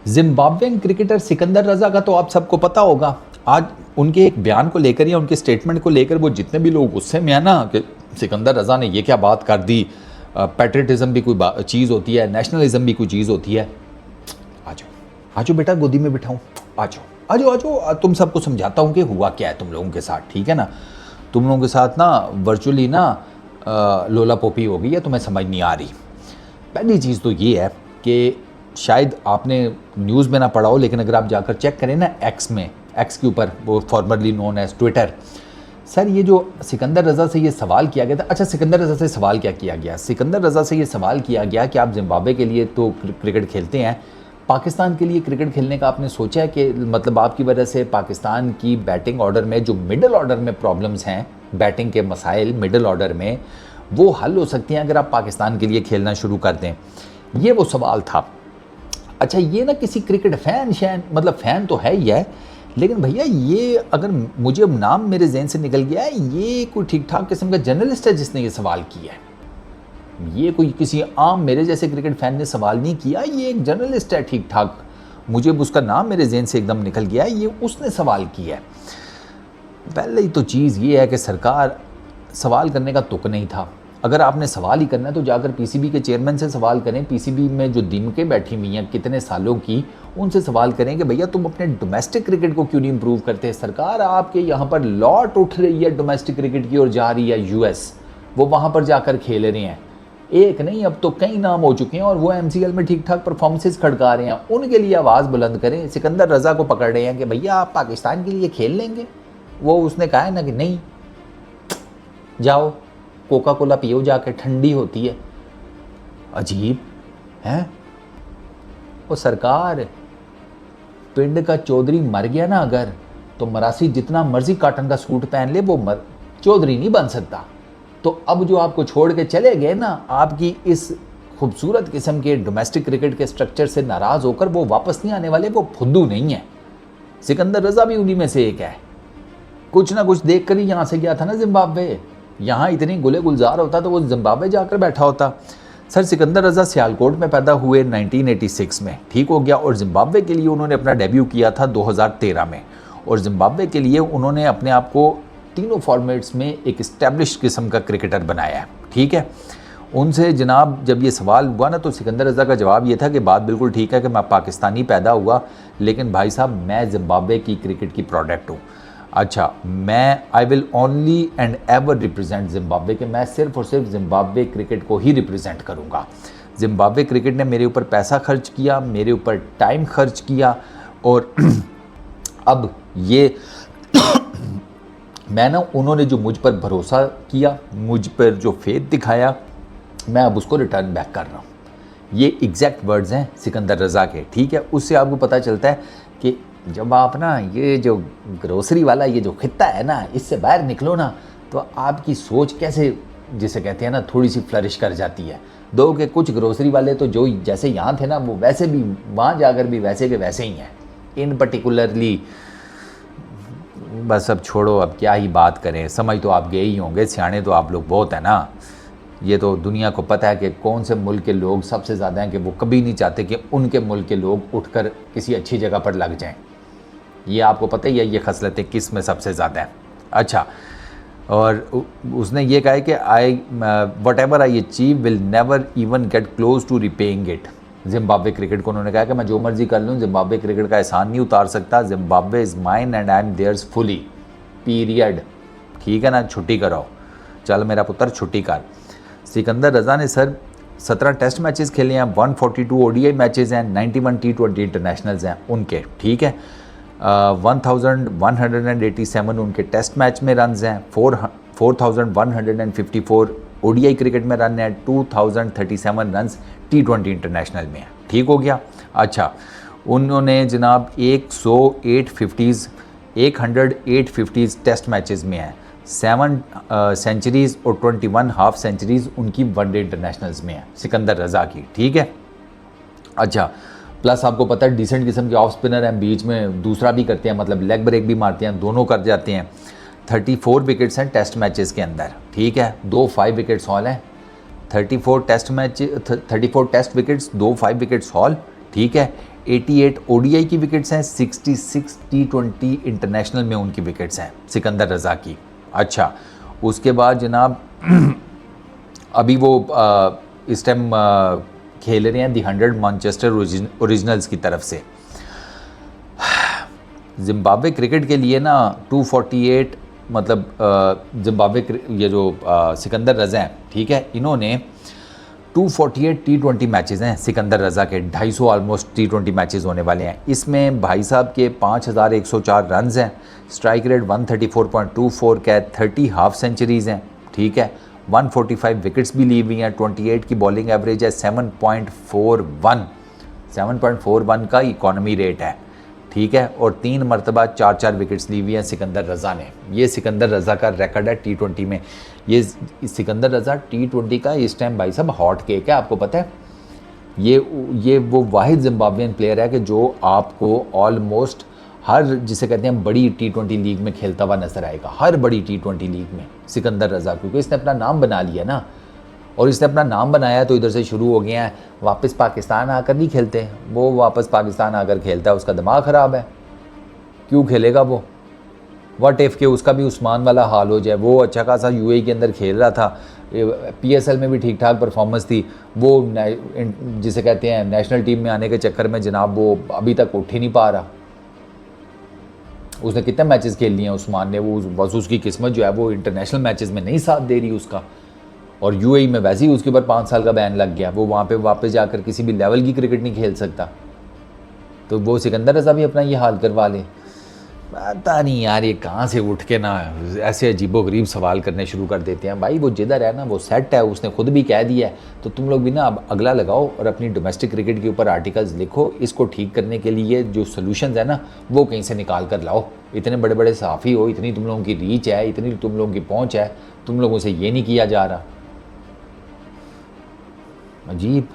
Zimbabwean cricketer Sikandar रजा का तो आप सबको पता होगा। आज उनके एक बयान को लेकर या उनके स्टेटमेंट को लेकर वो जितने भी लोग गुस्से में है ना कि सिकंदर रजा ने ये क्या बात कर दी, पैट्रियटिज्म भी कोई चीज़ होती है, नेशनलिज्म भी कोई चीज़ होती है। आ जाओ आ जाओ बेटा, गोदी में बिठाऊँ, आ जाओ आ जाओ आ जाओ, तुम सबको समझाता हूँ कि हुआ क्या है तुम लोगों के साथ, ठीक है ना। तुम लोगों के साथ ना वर्चुअली ना लोला पोपी हो गई है, तुम्हें समझ नहीं आ रही। पहली चीज़ तो ये है कि शायद आपने न्यूज़ में ना पढ़ा हो, लेकिन अगर आप जाकर चेक करें ना एक्स के ऊपर, वो formerly known as Twitter, sir ये जो सिकंदर रजा से ये सवाल किया गया था। अच्छा, सिकंदर रजा से सवाल क्या किया गया? सिकंदर रजा से ये सवाल किया गया कि आप जिम्बाब्वे के लिए तो क्रिकेट खेलते हैं, पाकिस्तान के लिए क्रिकेट खेलने का आपने सोचा है कि मतलब आपकी वजह से पाकिस्तान की बैटिंग ऑर्डर में जो मिडिल ऑर्डर में प्रॉब्लम्स हैं, बैटिंग के मसाइल मिडिल ऑर्डर में, वो हल हो सकती हैं अगर आप पाकिस्तान के लिए खेलना शुरू कर दें। ये वो सवाल था। अच्छा, ये ना किसी क्रिकेट फ़ैन मतलब फ़ैन तो है ही है, लेकिन भैया ये अगर मुझे नाम मेरे जहन से निकल गया है, ये कोई ठीक ठाक किस्म का जर्नलिस्ट है जिसने ये सवाल किया है। ये कोई किसी आम मेरे जैसे क्रिकेट फ़ैन ने सवाल नहीं किया, ये एक जर्नलिस्ट है ठीक ठाक, मुझे उसका नाम मेरे जहन से एकदम निकल गया है, ये उसने सवाल किया है। पहले ही तो चीज़ ये है कि सरकार सवाल करने का तुक नहीं था। अगर आपने सवाल ही करना है तो जाकर पीसीबी के चेयरमैन से सवाल करें, पीसीबी में जो दीमकें बैठी हुई हैं कितने सालों की, उनसे सवाल करें कि भैया तुम अपने डोमेस्टिक क्रिकेट को क्यों नहीं इंप्रूव करते। सरकार आपके यहाँ पर लॉट उठ रही है डोमेस्टिक क्रिकेट की और जा रही है यूएस, वो वहाँ पर जाकर खेल रहे हैं, एक नहीं अब तो कई नाम हो चुके हैं और वो एमसीएल में ठीक ठाक परफॉर्मेंसेज खड़का रहे हैं। उनके लिए आवाज़ बुलंद करें। सिकंदर रजा को पकड़ रहे हैं कि भैया आप पाकिस्तान के लिए खेल लेंगे, वो उसने कहा है ना कि नहीं, जाओ कोका कोला पियो जाके, ठंडी होती है। अजीब है। वो सरकार, पिंड का चौधरी मर गया ना अगर, तो मरासी जितना मर्जी काटन का सूट पहन ले, वो चौधरी नहीं बन सकता। तो अब जो आपको छोड़ के चले गए ना, आपकी इस खूबसूरत किस्म के डोमेस्टिक क्रिकेट के स्ट्रक्चर से नाराज़ होकर वो वापस नहीं आने वाले, वो फुद्दू नहीं है। सिकंदर रजा भी उन्हीं में से एक है। कुछ ना कुछ देख कर ही यहाँ से गया था ना जिम्बाब्वे। यहाँ इतनी गुले गुलजार होता तो वो जिम्बाब्वे जाकर बैठा होता। सर सिकंदर रजा सियालकोट में पैदा हुए 1986 में, ठीक हो गया, और जिम्बाब्वे के लिए उन्होंने अपना डेब्यू किया था 2013 में, और जिम्बाब्वे के लिए उन्होंने अपने आप को तीनों फॉर्मेट्स में एक इस्टेब्लिश किस्म का क्रिकेटर बनाया है, ठीक है। उनसे जनाब जब ये सवाल हुआ ना, तो सिकंदर रजा का जवाब ये था कि बात बिल्कुल ठीक है कि मैं पाकिस्तानी पैदा हुआ, लेकिन भाई साहब मैं जिम्बाब्वे की क्रिकेट की प्रोडक्ट हूँ। अच्छा, मैं I will only and ever represent Zimbabwe, के मैं सिर्फ और सिर्फ जिम्बाब्वे क्रिकेट को ही रिप्रेजेंट करूँगा। जिम्बाब्वे क्रिकेट ने मेरे ऊपर पैसा खर्च किया, मेरे ऊपर टाइम खर्च किया, और अब ये मैं ना, उन्होंने जो मुझ पर भरोसा किया, मुझ पर जो फेथ दिखाया, मैं अब उसको रिटर्न बैक कर रहा हूँ। ये एग्जैक्ट वर्ड्स हैं सिकंदर रजा के, ठीक है। उससे आपको पता चलता है कि जब आप ना ये जो ग्रोसरी वाला ये जो खित्ता है ना, इससे बाहर निकलो ना, तो आपकी सोच कैसे, जिसे कहते हैं ना, थोड़ी सी फ्लरिश कर जाती है। दो कि कुछ ग्रोसरी वाले तो जो जैसे यहाँ थे ना, वो वैसे भी वहाँ जाकर भी वैसे के वैसे ही हैं। इन पर्टिकुलरली बस अब छोड़ो, अब क्या ही बात करें, समझ तो आप गए ही होंगे, सियाने तो आप लोग बहुत हैं ना। ये तो दुनिया को पता है कि कौन से मुल्क के लोग सबसे ज़्यादा हैं, कि वो कभी नहीं चाहते कि उनके मुल्क के लोग उठकर किसी अच्छी जगह पर लग जाएं। ये आपको पता ही है ये खसलतें किस में सबसे ज़्यादा हैं। अच्छा, और उसने ये कहा है कि whatever I achieve will never even get close to repaying it. Zimbabwe cricket को उन्होंने कहा कि मैं जो मर्जी कर लूँ, जिम्बाब्वे क्रिकेट का एहसान नहीं उतार सकता। Zimbabwe is mine and I am theirs fully, period, ठीक है ना। छुट्टी कराओ, चल मेरा पुत्र छुट्टी कर। सिकंदर रजा ने सर 17 टेस्ट मैचेस खेले हैं, 142 ओडीआई मैचेस हैं, 91 T20 इंटरनेशनल्स हैं उनके, ठीक है। 1187 उनके टेस्ट मैच में रन्स हैं, 4154 ओडीआई क्रिकेट में रन है, 2037 रन्स T20 इंटरनेशनल में है, ठीक हो गया। अच्छा, उन्होंने जनाब 108 50s टेस्ट मैचेस में है, 7 सेंचुरीज़ और 21 हाफ सेंचुरीज़ उनकी वनडे इंटरनेशनल्स में है सिकंदर रजा की, ठीक है। अच्छा, प्लस आपको पता है डिसेंट किस्म के ऑफ स्पिनर हैं, बीच में दूसरा भी करते हैं, मतलब लेग ब्रेक भी मारते हैं, दोनों कर जाते हैं। 34 विकेट्स हैं टेस्ट मैचेस के अंदर, ठीक है, 2 5 विकेट्स हॉल हैं। 34 टेस्ट विकेट्स, 2 5 विकेट्स हॉल, ठीक है। 88 ओडीआई की विकेट्स हैं, 66 टी20 इंटरनेशनल में उनकी विकेट्स हैं सिकंदर रज़ा की। अच्छा, उसके बाद जनाब अभी वो इस टाइम खेल रहे हैं दी 100 मैनचेस्टर ओरिजिनल्स की तरफ से। जिम्बाब्वे क्रिकेट के लिए ना 248 मतलब जिम्बाब्वे ये जो सिकंदर रज़ा हैं, ठीक है, इन्होंने 248 टी20 मैचेस हैं सिकंदर रज़ा के, 250 ऑलमोस्ट टी20 मैचेस होने वाले हैं। इसमें भाई साहब के 5104 रन्स हैं, स्ट्राइक रेट 134.24 का है, 30 हाफ सेंचुरीज़ हैं, ठीक है, 145 विकेट्स भी ली हुई हैं, 28 की बॉलिंग एवरेज है, 7.41 का इकॉनमी रेट है, ठीक है, और 3 मरतबा 4 विकेट्स ली हुई हैं सिकंदर रज़ा ने। ये सिकंदर रज़ा का रिकॉर्ड है टी20 में। ये सिकंदर रज़ा टी20 का इस टाइम भाई साहब हॉट केक है, आपको पता है। ये वो वाहिद जिम्बाब्वियन प्लेयर है कि जो आपको ऑलमोस्ट हर जिसे कहते हैं बड़ी टी20 लीग में खेलता हुआ नजर आएगा, हर बड़ी टी20 लीग में सिकंदर रज़ा, क्योंकि इसने अपना नाम बना लिया ना, और इसने अपना नाम बनाया तो इधर से शुरू हो गया है वापस पाकिस्तान आकर नहीं खेलते। वो वापस पाकिस्तान आकर खेलता है, उसका दिमाग ख़राब है, क्यों खेलेगा वो। व्हाट इफ़ के उसका भी उस्मान वाला हाल हो जाए। वो अच्छा खासा यूएई के अंदर खेल रहा था, पीएसएल में भी ठीक ठाक परफॉर्मेंस थी, वो जिसे कहते हैं नेशनल टीम में आने के चक्कर में जनाब वो अभी तक उठ ही नहीं पा रहा। उसने कितने मैचेस खेल लिए हैं उस्मान ने, वो बस उसकी किस्मत जो है वो इंटरनेशनल मैचेस में नहीं साथ दे रही उसका, और यूएई में वैसे ही उसके ऊपर 5 साल का बैन लग गया, वो वहाँ पे वापस जाकर किसी भी लेवल की क्रिकेट नहीं खेल सकता। तो वो सिकंदर रज़ा भी अपना ये हाल करवा ले। पता नहीं यार ये कहाँ से उठ के ना ऐसे अजीबोगरीब सवाल करने शुरू कर देते हैं। भाई वो जिधर है ना वो सेट है, उसने खुद भी कह दिया है, तो तुम लोग भी ना अब अगला लगाओ और अपनी डोमेस्टिक क्रिकेट के ऊपर आर्टिकल्स लिखो। इसको ठीक करने के लिए जो सोल्यूशंस है ना वो कहीं से निकाल कर लाओ। इतने बड़े बड़े सहाफ़ी हो, इतनी तुम लोगों की रीच है, इतनी तुम लोगों की पहुँच है, तुम लोगों से ये नहीं किया जा रहा। अजीब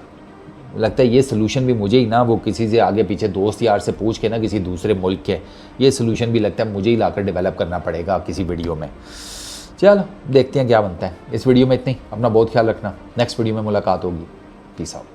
लगता है। ये सोल्यूशन भी मुझे ही ना वो किसी से आगे पीछे दोस्त यार से पूछ के ना किसी दूसरे मुल्क के, ये सोल्यूशन भी लगता है मुझे ही लाकर डेवलप करना पड़ेगा किसी वीडियो में। चलो देखते हैं क्या बनता है। इस वीडियो में इतनी, अपना बहुत ख्याल रखना, नेक्स्ट वीडियो में मुलाकात होगी। Peace out.